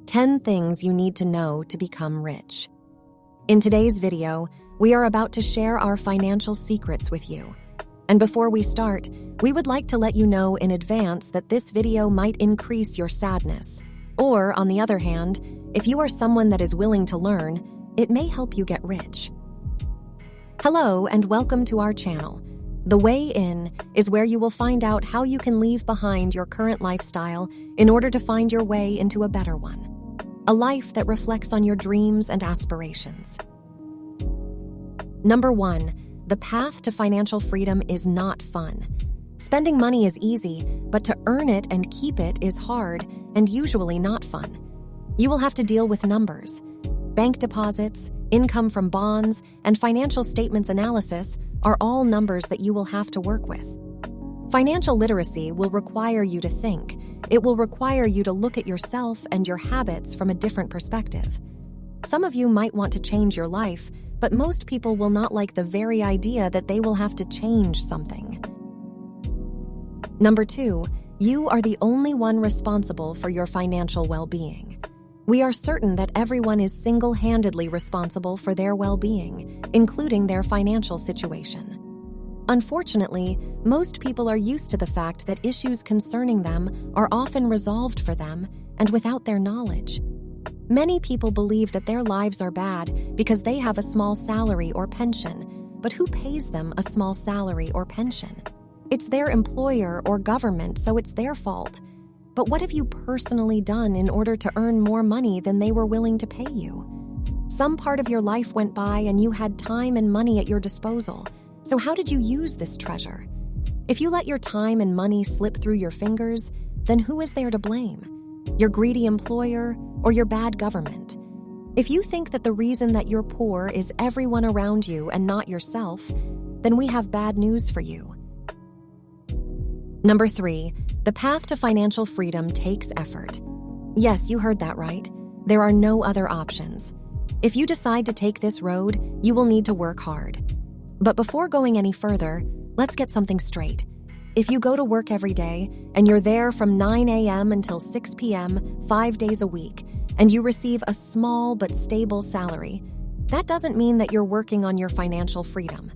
10 things you need to know to become rich. In today's video, we are about to share our financial secrets with you. And before we start, we would like to let you know in advance that this video might increase your sadness. Or, on the other hand, if you are someone that is willing to learn, it may help you get rich. Hello and welcome to our channel. The Way In is where you will find out how you can leave behind your current lifestyle in order to find your way into a better one. A life that reflects on your dreams and aspirations. Number 1, the path to financial freedom is not fun. Spending money is easy, but to earn it and keep it is hard and usually not fun. You will have to deal with numbers. Bank deposits, income from bonds, and financial statements analysis are all numbers that you will have to work with. Financial literacy will require you to think. It will require you to look at yourself and your habits from a different perspective. Some of you might want to change your life, but most people will not like the very idea that they will have to change something. Number 2, you are the only one responsible for your financial well-being. We are certain that everyone is single-handedly responsible for their well-being, including their financial situation. Unfortunately, most people are used to the fact that issues concerning them are often resolved for them and without their knowledge. Many people believe that their lives are bad because they have a small salary or pension, but who pays them a small salary or pension? It's their employer or government, so it's their fault. But what have you personally done in order to earn more money than they were willing to pay you? Some part of your life went by and you had time and money at your disposal. So how did you use this treasure? If you let your time and money slip through your fingers, then who is there to blame? Your greedy employer or your bad government? If you think that the reason that you're poor is everyone around you and not yourself, then we have bad news for you. Number 3, the path to financial freedom takes effort. Yes, you heard that right. There are no other options. If you decide to take this road, you will need to work hard. But before going any further, let's get something straight. If you go to work every day and you're there from 9 a.m. until 6 p.m. 5 days a week, and you receive a small but stable salary, that doesn't mean that you're working on your financial freedom.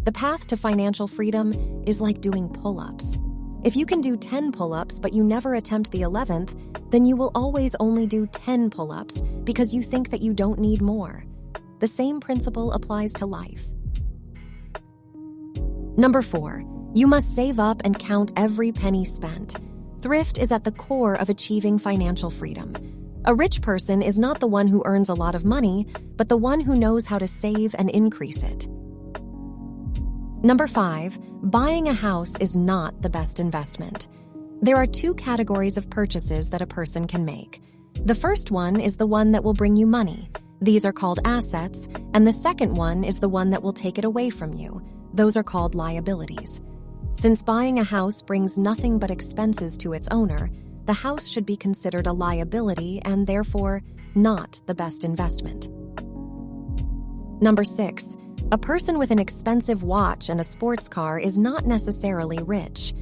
The path to financial freedom is like doing pull-ups. If you can do 10 pull-ups but you never attempt the 11th, then you will always only do 10 pull-ups because you think that you don't need more. The same principle applies to life. Number 4, you must save up and count every penny spent. Thrift is at the core of achieving financial freedom. A rich person is not the one who earns a lot of money, but the one who knows how to save and increase it. Number 5, buying a house is not the best investment. There are 2 categories of purchases that a person can make. The first one is the one that will bring you money. These are called assets, and the second one is the one that will take it away from you. Those are called liabilities. Since buying a house brings nothing but expenses to its owner, the house should be considered a liability and therefore not the best investment. Number 6, a person with an expensive watch and a sports car is not necessarily rich.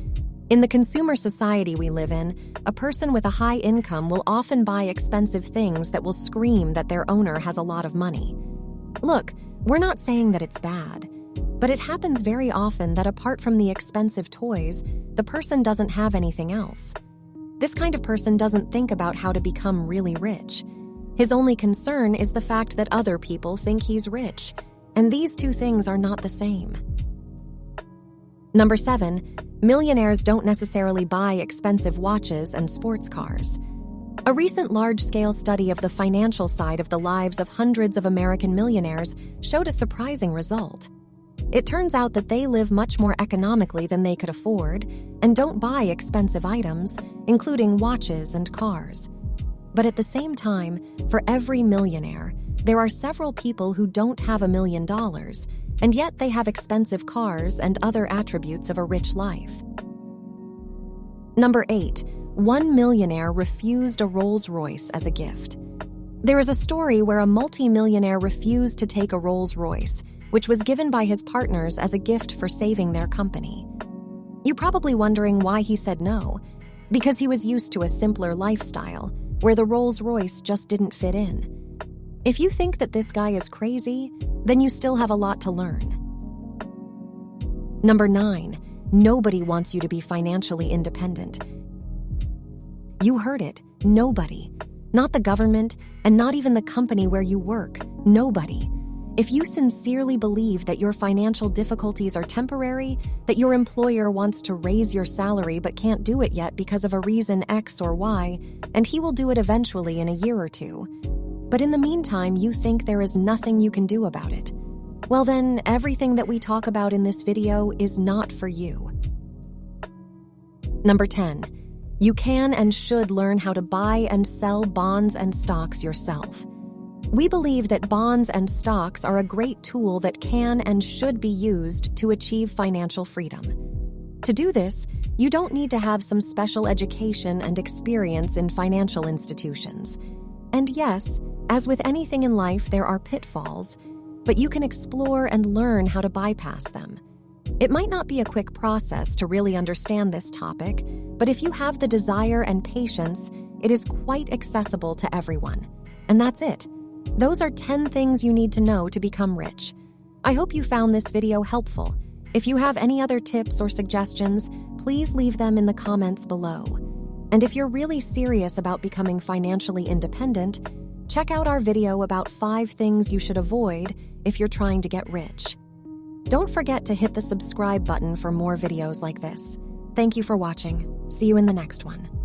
In the consumer society we live in, a person with a high income will often buy expensive things that will scream that their owner has a lot of money. Look, we're not saying that it's bad, but it happens very often that apart from the expensive toys, the person doesn't have anything else. This kind of person doesn't think about how to become really rich. His only concern is the fact that other people think he's rich. And these 2 things are not the same. Number 7, millionaires don't necessarily buy expensive watches and sports cars. A recent large-scale study of the financial side of the lives of hundreds of American millionaires showed a surprising result. It turns out that they live much more economically than they could afford and don't buy expensive items, including watches and cars. But at the same time, for every millionaire, there are several people who don't have $1 million, and yet they have expensive cars and other attributes of a rich life. Number 8, one millionaire refused a Rolls-Royce as a gift. There is a story where a multi-millionaire refused to take a Rolls-Royce, which was given by his partners as a gift for saving their company. You're probably wondering why he said no. Because he was used to a simpler lifestyle, where the Rolls-Royce just didn't fit in. If you think that this guy is crazy, then you still have a lot to learn. Number 9, nobody wants you to be financially independent. You heard it, nobody. Not the government, and not even the company where you work, nobody. If you sincerely believe that your financial difficulties are temporary, that your employer wants to raise your salary but can't do it yet because of a reason X or Y, and he will do it eventually in a year or two, but in the meantime you think there is nothing you can do about it, well then, everything that we talk about in this video is not for you. Number 10, you can and should learn how to buy and sell bonds and stocks yourself. We believe that bonds and stocks are a great tool that can and should be used to achieve financial freedom. To do this, you don't need to have some special education and experience in financial institutions. And yes, as with anything in life, there are pitfalls, but you can explore and learn how to bypass them. It might not be a quick process to really understand this topic, but if you have the desire and patience, it is quite accessible to everyone. And that's it. Those are 10 things you need to know to become rich. I hope you found this video helpful. If you have any other tips or suggestions, please leave them in the comments below. And if you're really serious about becoming financially independent, check out our video about 5 things you should avoid if you're trying to get rich. Don't forget to hit the subscribe button for more videos like this. Thank you for watching. See you in the next one.